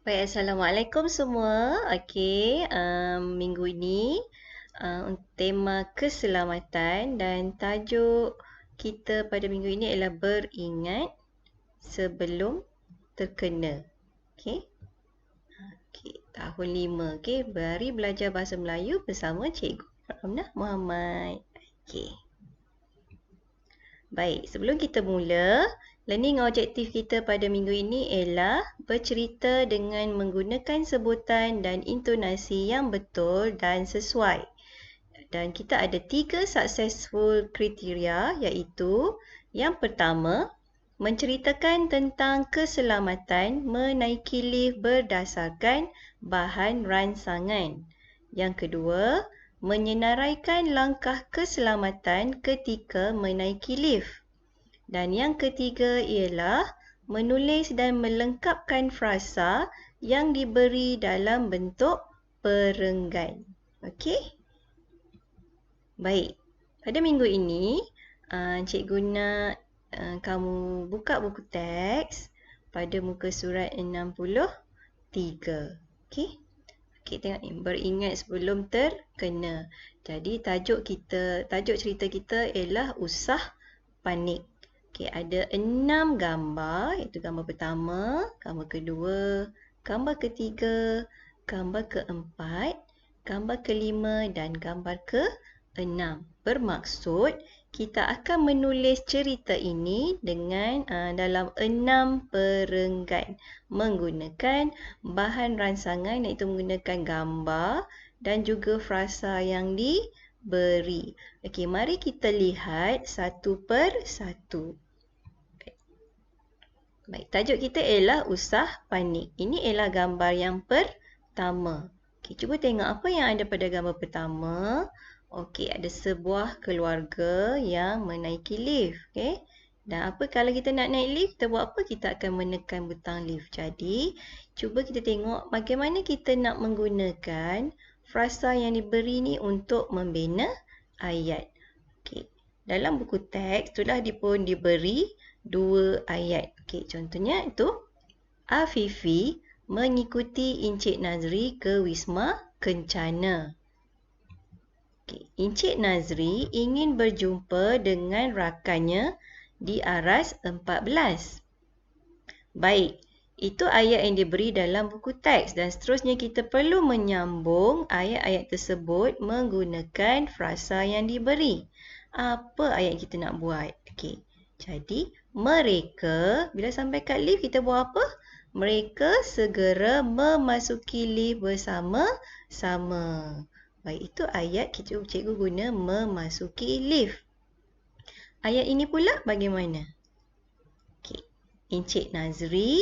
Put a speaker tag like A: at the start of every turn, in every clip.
A: Baik, Assalamualaikum semua. Okey, minggu ini tema keselamatan dan tajuk kita pada minggu ini ialah beringat sebelum terkena. Okey. Okey, tahun 5. Okey, mari belajar bahasa Melayu bersama Cikgu Ramnah Muhammad. Okey. Baik, sebelum kita mula, learning objektif kita pada minggu ini ialah bercerita dengan menggunakan sebutan dan intonasi yang betul dan sesuai. Dan kita ada 3 successful kriteria iaitu yang pertama, menceritakan tentang keselamatan menaiki lift berdasarkan bahan rancangan. Yang kedua, menyenaraikan langkah keselamatan ketika menaiki lift. Dan yang ketiga ialah menulis dan melengkapkan frasa yang diberi dalam bentuk perenggan. Okey? Baik. Pada minggu ini, cikgu nak kamu buka buku teks pada muka surat 63. Okey? Okey, tengok ni. Beringat sebelum terkena. Jadi, tajuk cerita kita ialah usah panik. Okey, ada 6 gambar. Iaitu gambar pertama, gambar kedua, gambar ketiga, gambar keempat, gambar kelima dan gambar ke-6. Bermaksud, kita akan menulis cerita ini dengan dalam 6 perenggan menggunakan bahan rancangan iaitu menggunakan gambar dan juga frasa yang diberi. Okey, mari kita lihat satu per satu. Baik, tajuk kita ialah usah panik. Ini ialah gambar yang pertama. Okey, cuba tengok apa yang ada pada gambar pertama. Okey, ada sebuah keluarga yang menaiki lift. Okey. Dan apa kalau kita nak naik lift, kita buat apa? Kita akan menekan butang lift. Jadi, cuba kita tengok bagaimana kita nak menggunakan frasa yang diberi ni untuk membina ayat. Okey. Dalam buku teks telah pun diberi 2 ayat. Okey, contohnya itu Afifi mengikuti Encik Nazri ke Wisma Kencana. Okay. Encik Nazri ingin berjumpa dengan rakannya di Aras 14. Baik, itu ayat yang diberi dalam buku teks dan seterusnya kita perlu menyambung ayat-ayat tersebut menggunakan frasa yang diberi. Apa ayat kita nak buat? Okey. Jadi, mereka, bila sampai kat lift kita buat apa? Mereka segera memasuki lift bersama-sama. Baik, itu ayat cikgu guna memasuki lift. Ayat ini pula bagaimana? Okey. Encik Nazri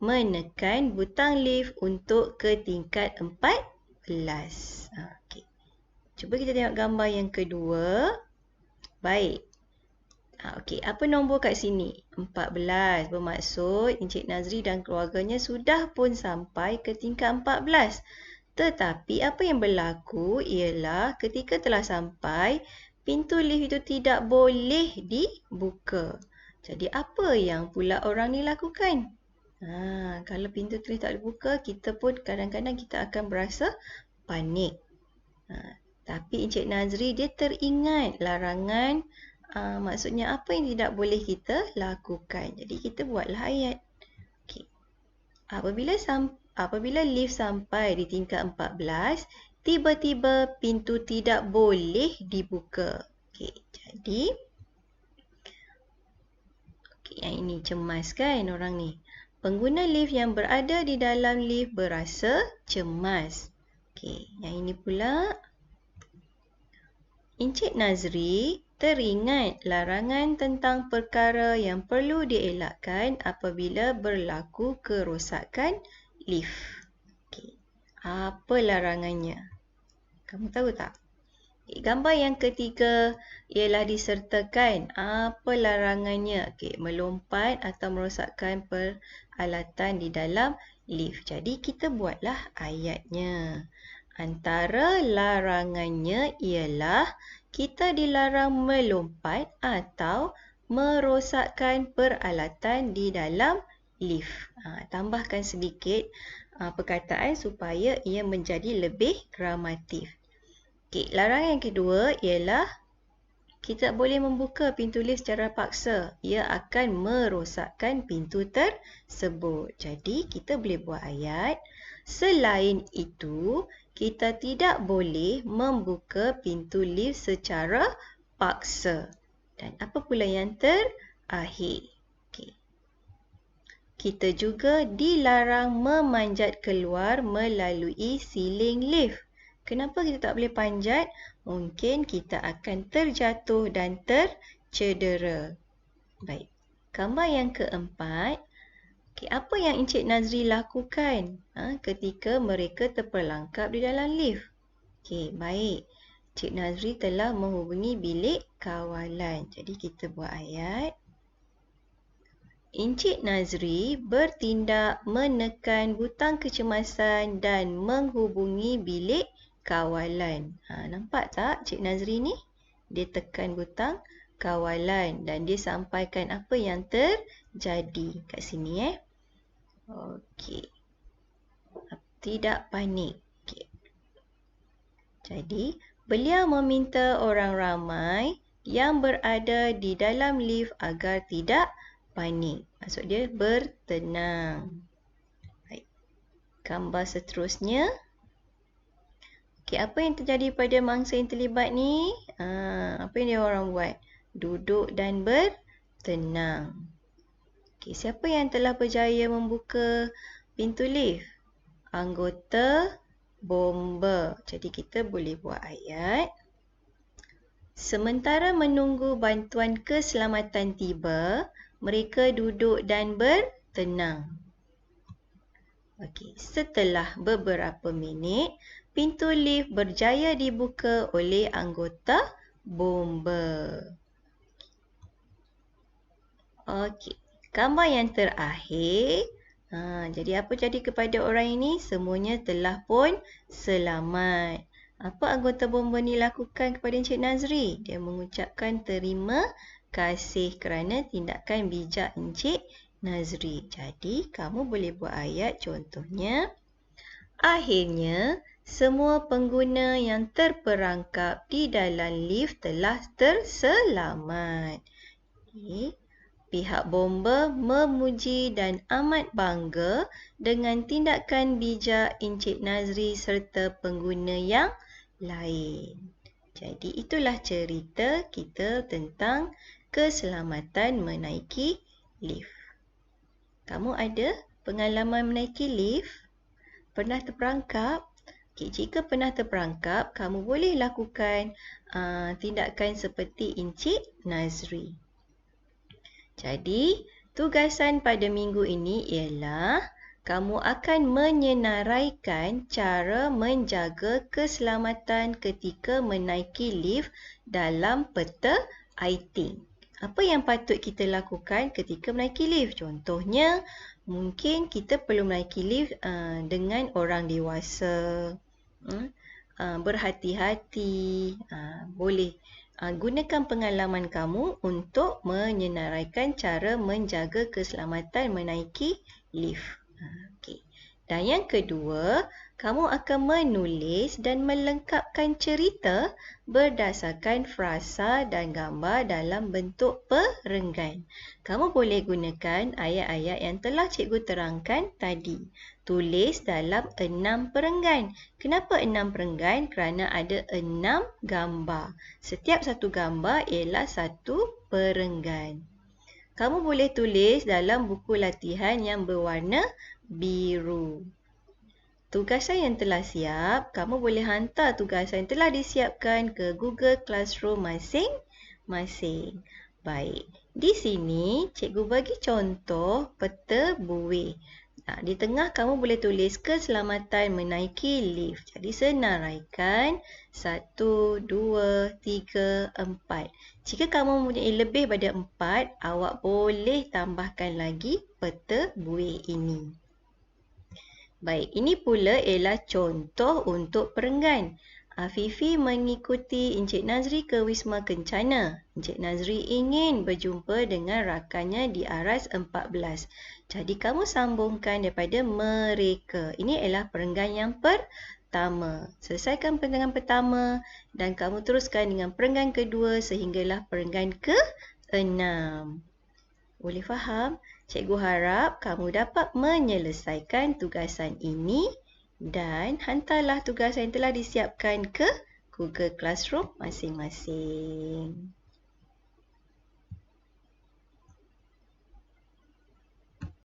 A: menekan butang lift untuk ke tingkat 14. Okey. Cuba kita tengok gambar yang kedua. Baik. Okey, apa nombor kat sini? 14. Bermaksud Encik Nazri dan keluarganya sudah pun sampai ke tingkat 14. Tetapi apa yang berlaku ialah ketika telah sampai, pintu lift itu tidak boleh dibuka. Jadi apa yang pula orang ni lakukan? Kalau pintu lift tak dibuka, kita pun kadang-kadang kita akan berasa panik. Tapi Encik Nazri dia teringat larangan, maksudnya apa yang tidak boleh kita lakukan. Jadi kita buatlah ayat. Okay. Apabila lift sampai di tingkat 14, tiba-tiba pintu tidak boleh dibuka. Okey, jadi yang ini cemas kan orang ni. Pengguna lift yang berada di dalam lift berasa cemas. Okey, yang ini pula Encik Nazri teringat larangan tentang perkara yang perlu dielakkan apabila berlaku kerosakan lift. Okey. Apa larangannya? Kamu tahu tak? Gambar yang ketiga ialah disertakan. Apa larangannya? Okey, melompat atau merosakkan peralatan di dalam lift. Jadi kita buatlah ayatnya. Antara larangannya ialah kita dilarang melompat atau merosakkan peralatan di dalam lift. Tambahkan sedikit perkataan supaya ia menjadi lebih gramatif. Okey, larangan yang kedua ialah kita tak boleh membuka pintu lift secara paksa. Ia akan merosakkan pintu tersebut. Jadi, kita boleh buat ayat. Selain itu, kita tidak boleh membuka pintu lift secara paksa. Dan apa pula yang terakhir? Okay. Kita juga dilarang memanjat keluar melalui siling lift. Kenapa kita tak boleh panjat? Mungkin kita akan terjatuh dan tercedera. Baik. Gambar yang keempat. Okay, apa yang Encik Nazri lakukan ketika mereka terperlangkap di dalam lift? Okay, baik. Encik Nazri telah menghubungi bilik kawalan. Jadi kita buat ayat. Encik Nazri bertindak menekan butang kecemasan dan menghubungi bilik kawalan. Nampak tak Encik Nazri ni? Dia tekan butang kawalan dan dia sampaikan apa yang terjadi kat sini. Okey. Tidak panik. Okay. Jadi, beliau meminta orang ramai yang berada di dalam lift agar tidak panik. Maksud dia bertenang. Baik. Gambar seterusnya. Okey, apa yang terjadi pada mangsa yang terlibat ni? Apa yang dia orang buat? Duduk dan bertenang. Okey, siapa yang telah berjaya membuka pintu lift? Anggota bomba. Jadi kita boleh buat ayat. Sementara menunggu bantuan keselamatan tiba, mereka duduk dan bertenang. Okey, setelah beberapa minit, pintu lift berjaya dibuka oleh anggota bomba. Okey, gambar yang terakhir. Jadi apa jadi kepada orang ini? Semuanya telah pun selamat. Apa anggota bomba ni lakukan kepada Encik Nazri? Dia mengucapkan terima kasih kerana tindakan bijak Encik Nazri. Jadi kamu boleh buat ayat contohnya. Akhirnya, semua pengguna yang terperangkap di dalam lift telah terselamat. Pihak bomba memuji dan amat bangga dengan tindakan bijak Encik Nazri serta pengguna yang lain. Jadi itulah cerita kita tentang keselamatan menaiki lift. Kamu ada pengalaman menaiki lift? Pernah terperangkap? Okay, jika pernah terperangkap, kamu boleh lakukan tindakan seperti Encik Nazri. Jadi, tugasan pada minggu ini ialah kamu akan menyenaraikan cara menjaga keselamatan ketika menaiki lift dalam peta IT. Apa yang patut kita lakukan ketika menaiki lift? Contohnya, mungkin kita perlu menaiki lift dengan orang dewasa. Berhati-hati. Boleh. Gunakan pengalaman kamu untuk menyenaraikan cara menjaga keselamatan menaiki lift. Okay. Dan yang kedua, kamu akan menulis dan melengkapkan cerita berdasarkan frasa dan gambar dalam bentuk perenggan. Kamu boleh gunakan ayat-ayat yang telah cikgu terangkan tadi. Tulis dalam 6 perenggan. Kenapa 6 perenggan? Kerana ada 6 gambar. Setiap satu gambar ialah satu perenggan. Kamu boleh tulis dalam buku latihan yang berwarna biru. Tugasan yang telah siap, kamu boleh hantar tugasan yang telah disiapkan ke Google Classroom masing-masing. Baik, di sini cikgu bagi contoh peta buih. Di tengah kamu boleh tulis keselamatan menaiki lift. Jadi senaraikan 1, 2, 3, 4. Jika kamu mempunyai lebih pada 4, awak boleh tambahkan lagi peta buih ini. Baik, ini pula ialah contoh untuk perenggan. Afifi mengikuti Encik Nazri ke Wisma Kencana. Encik Nazri ingin berjumpa dengan rakannya di Aras 14. Jadi kamu sambungkan daripada mereka. Ini adalah perenggan yang pertama. Selesaikan perenggan pertama dan kamu teruskan dengan perenggan kedua sehinggalah perenggan ke-6. Boleh faham? Cikgu harap kamu dapat menyelesaikan tugasan ini dan hantarlah tugasan yang telah disiapkan ke Google Classroom masing-masing.